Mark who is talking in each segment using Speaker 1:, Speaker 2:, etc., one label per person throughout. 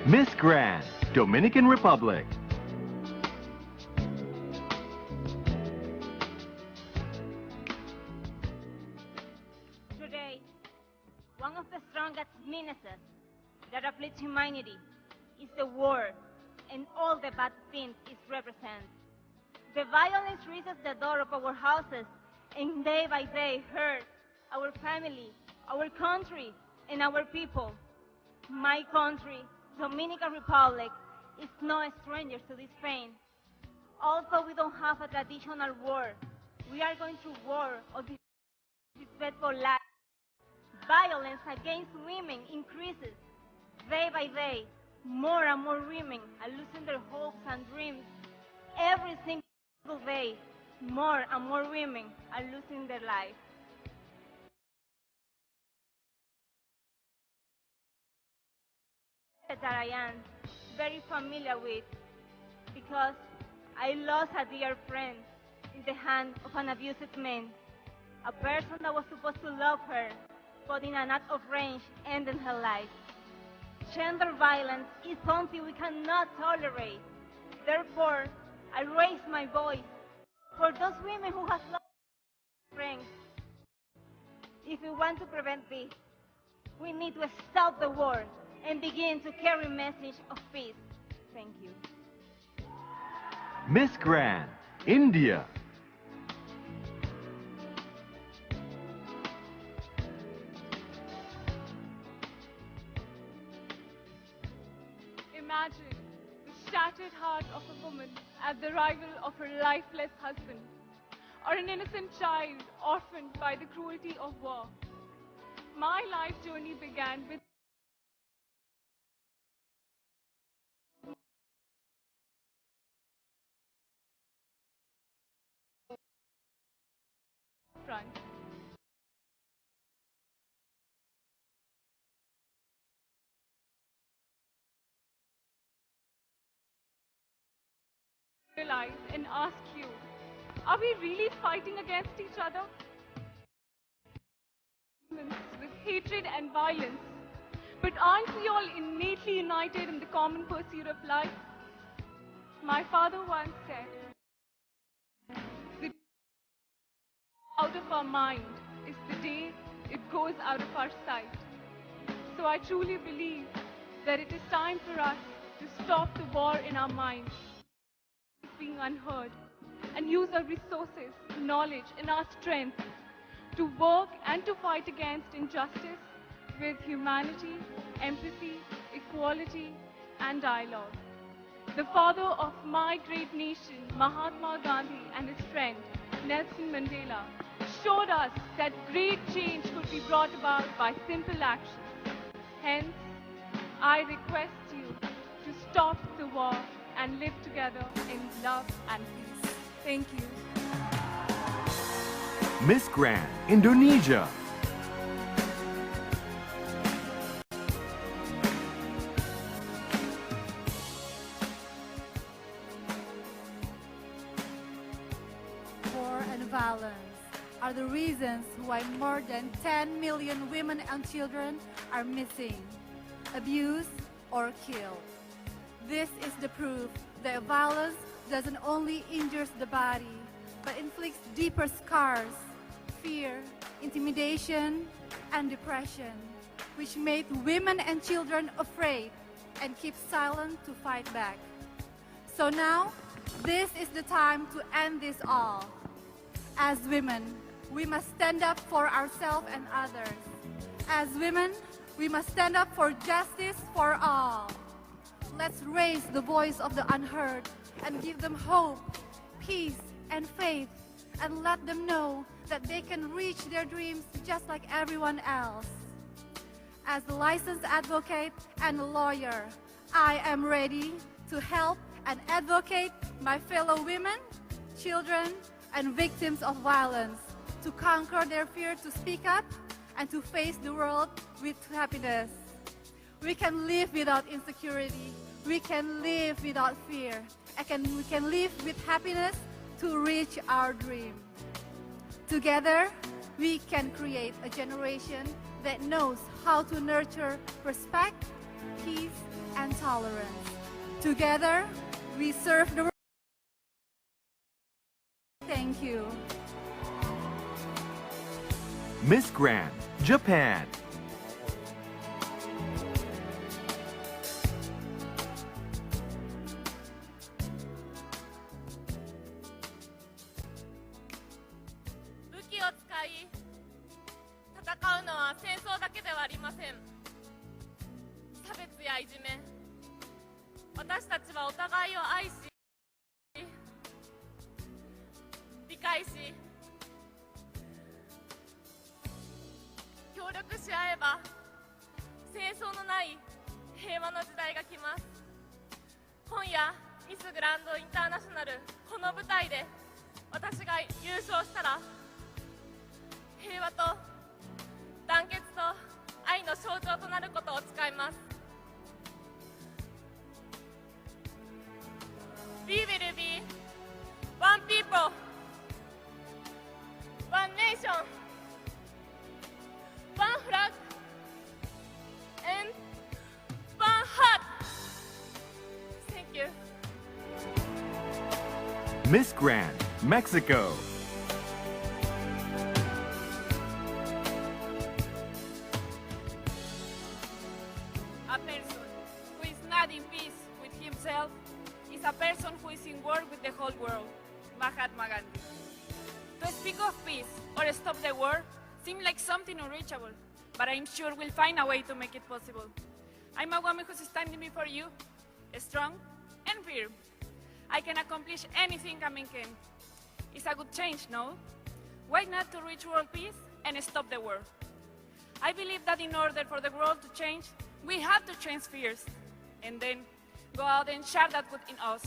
Speaker 1: Miss Grand, Dominican Republic.
Speaker 2: Today, one of the strongest menaces that afflicts humanity is the war and all the bad things it represents. The violence reaches the door of our houses and day by day hurt our family, our country, and our people. My country, Dominican Republic, is no stranger to this pain. Although we don't have a traditional war, we are going through war of disrespectful life. Violence against women increases day by day. More and more women are losing their hopes and dreams. Every single day, more and more women are losing their life. That I am very familiar with because I lost a dear friend in the hand of an abusive man, a person that was supposed to love her, but in an act of rage ended her life. Gender violence is something we cannot tolerate. Therefore, I raise my voice for those women who have lost strength. If we want to prevent this, we need to stop the war and begin to carry a message of peace. Thank you.
Speaker 1: Miss Grand, India.
Speaker 3: Imagine the shattered heart of a woman at the arrival of her lifeless husband, or an innocent child orphaned by the cruelty of war. My life journey began with front. Realize and ask you, are we really fighting against each other? With hatred and violence. But aren't we all innately united in the common pursuit of life? My father once said, the day out of our mind is the day it goes out of our sight. So I truly believe that it is time for us to stop the war in our minds, being unheard, and use our resources, knowledge, and our strength to work and to fight against injustice with humanity, empathy, equality, and dialogue. The father of my great nation, Mahatma Gandhi, and his friend, Nelson Mandela, showed us that great change could be brought about by simple actions. Hence, I request you to stop the war and live together in love and peace. Thank you.
Speaker 1: Miss Grand, Indonesia.
Speaker 4: War and violence are the reasons why more than 10 million women and children are missing, abused, or killed. This is the proof that violence doesn't only injure the body, but inflicts deeper scars, fear, intimidation, and depression, which make women and children afraid and keep silent to fight back. So now, this is the time to end this all. As women, we must stand up for ourselves and others. As women, we must stand up for justice for all. Let's raise the voice of the unheard and give them hope, peace, and faith, and let them know that they can reach their dreams just like everyone else. As a licensed advocate and a lawyer, I am ready to help and advocate my fellow women, children, and victims of violence to conquer their fear to speak up and to face the world with happiness. We can live without insecurity. We can live without fear. We can live with happiness to reach our dream. Together, we can create a generation that knows how to nurture respect, peace, and tolerance. Together, we serve the world. Thank you.
Speaker 1: Miss Grand, Japan.
Speaker 5: We will be one people, one nation, one flag, and one heart. Thank you.
Speaker 1: Miss Grand, Mexico.
Speaker 5: A person who is not in peace with himself is a person who is in war with the whole world. Mahatma Gandhi. To speak of peace or stop the war seems like something unreachable, but I'm sure we'll find a way to make it possible. I'm a woman who's standing before you, strong and firm. I can accomplish anything a man can. It's a good change, no? Why not to reach world peace and stop the war? I believe that in order for the world to change, we have to change first, and then go out and share that good in us.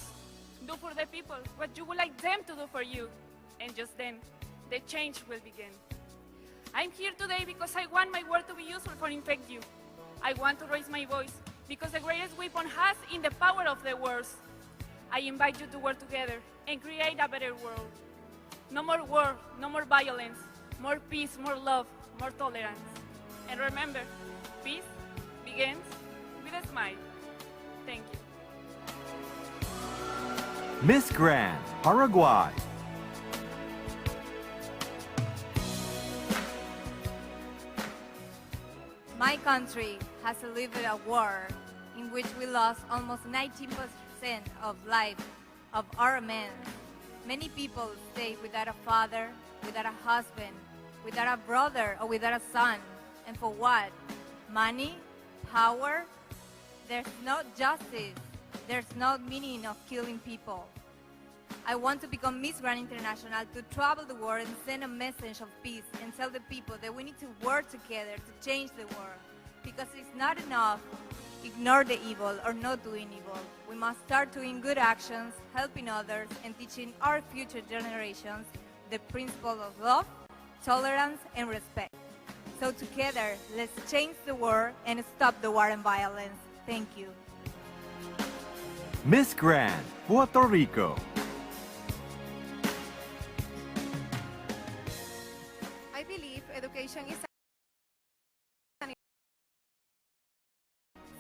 Speaker 5: Do for the people what you would like them to do for you, and just then, the change will begin. I'm here today because I want my word to be useful for infect you. I want to raise my voice because the greatest weapon has in the power of the words. I invite you to work together and create a better world. No more war, no more violence, more peace, more love, more tolerance. And remember, peace begins with a smile. Thank you.
Speaker 1: Miss Grand, Paraguay.
Speaker 6: My country has lived a war in which we lost almost 19% of life of our men. Many people stay without a father, without a husband, without a brother, or without a son. And for what? Money? Power? There's no justice. There's no meaning of killing people. I want to become Miss Grand International to travel the world and send a message of peace and tell the people that we need to work together to change the world. Because it's not enough ignore the evil or not doing evil. We must start doing good actions, helping others, and teaching our future generations the principle of love, tolerance, and respect. So together, let's change the world and stop the war and violence. Thank you.
Speaker 1: Miss Grand, Puerto Rico.
Speaker 7: I believe education is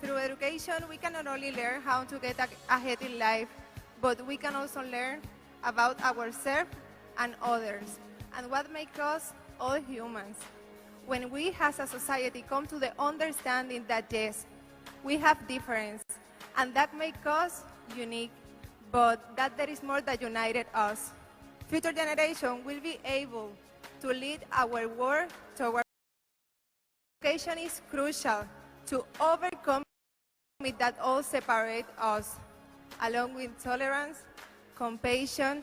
Speaker 7: through education we can not only learn how to get ahead in life, but we can also learn about ourselves and others and what makes us all humans. When we as a society come to the understanding that yes, we have difference and that makes us unique, but that there is more that united us. Future generation will be able to lead our world toward education is crucial to overcome it that all separate us, along with tolerance, compassion,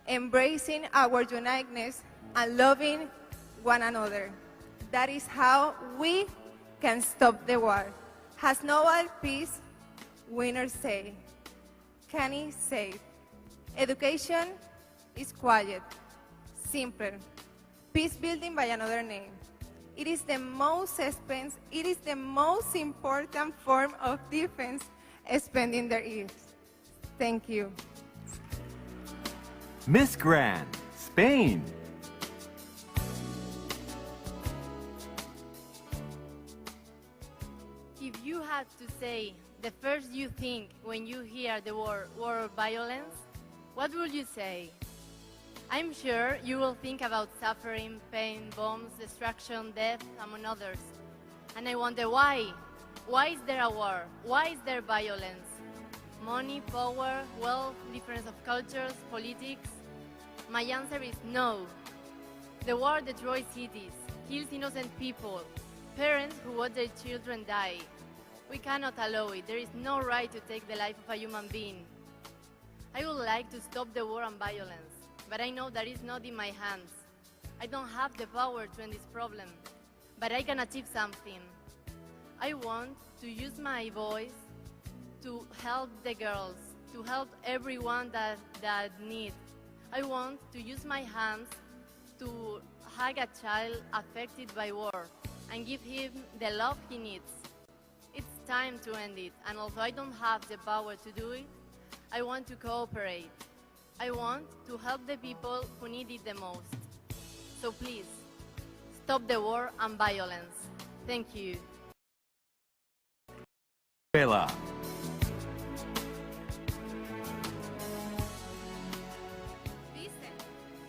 Speaker 7: embracing our uniqueness, and loving one another. That is how we can stop the war. Has Nobel Peace winner say? Kenny said, education is quiet, simple, peace building by another name. It is the most expensive, it is the most important form of defense spending there is. Thank you.
Speaker 1: Miss Grand, Spain.
Speaker 6: if you had to say the first you think when you hear the word war violence, what would you say? I'm sure you will think about suffering, pain, bombs, destruction, death, among others. And I wonder why? Why is there a war? Why is there violence? Money, power, wealth, difference of cultures, politics? My answer is no. The war destroys cities, kills innocent people, parents who watch their children die. We cannot allow it. There is no right to take the life of a human being. I would like to stop the war and violence, but I know that is not in my hands. I don't have the power to end this problem, but I can achieve something. I want to use my voice to help the girls, to help everyone that needs. I want to use my hands to hug a child affected by war and give him the love he needs. It's time to end it, and although I don't have the power to do it, I want to cooperate. I want to help the people who need it the most. So please, stop the war and violence. Thank you.
Speaker 1: Venezuela.
Speaker 8: Dicen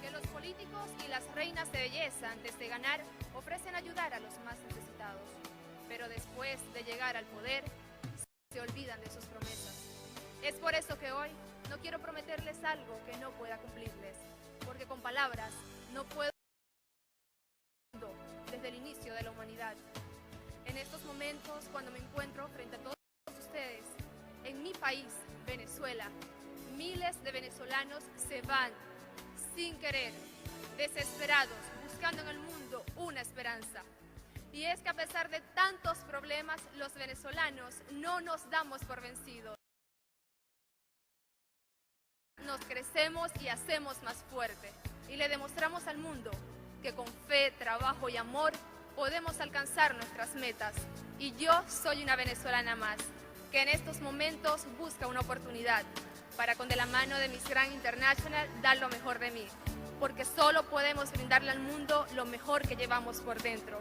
Speaker 8: que los políticos y las reinas de belleza antes de ganar ofrecen ayudar a los más necesitados, pero después de llegar al poder se olvidan de sus promesas. Es por eso que hoy no quiero prometerles algo que no pueda cumplirles, porque con palabras no puedo desde el inicio de la humanidad. En estos momentos, cuando me encuentro frente a todos ustedes, en mi país, Venezuela, miles de venezolanos se van sin querer, desesperados, buscando en el mundo una esperanza. Y es que a pesar de tantos problemas, los venezolanos no nos damos por vencidos. Nos crecemos y hacemos más fuerte. Y le demostramos al mundo que con fe, trabajo y amor podemos alcanzar nuestras metas. Y yo soy una venezolana más, que en estos momentos busca una oportunidad para con de la mano de Miss Grand International dar lo mejor de mí. Porque solo podemos brindarle al mundo lo mejor que llevamos por dentro.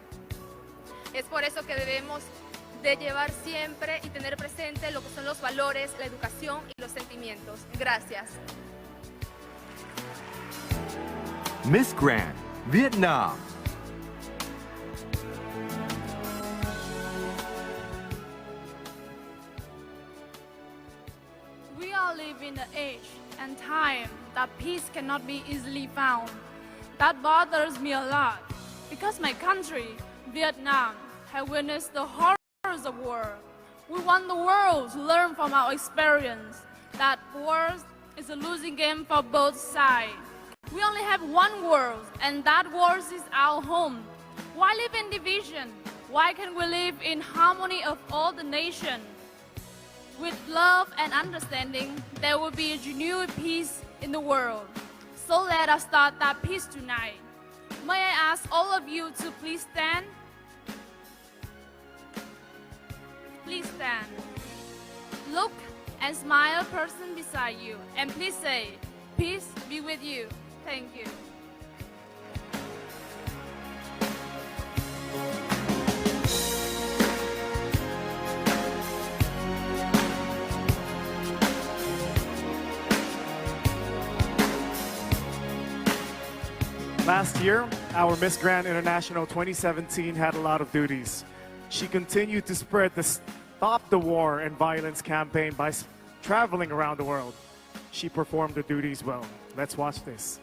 Speaker 8: Es por eso que debemos de llevar siempre y tener presente lo que son los valores, la educación y los sentimientos. Gracias.
Speaker 1: Miss Grand, Vietnam.
Speaker 3: We all live in an age and time that peace cannot be easily found. That bothers me a lot because my country, Vietnam, has witnessed the horrors of war. We want the world to learn from our experience that war is a losing game for both sides. We only have one world, and that world is our home. Why live in division? Why can't we live in harmony of all the nation? With love and understanding, there will be a genuine peace in the world. So let us start that peace tonight. May I ask all of you to please stand? Please stand. Look and smile person beside you, and please say, peace be with you. Thank you.
Speaker 9: Last year, our Miss Grand International 2017 had a lot of duties. She continued to spread the Stop the War and Violence campaign by traveling around the world. She performed the duties well. Let's watch this.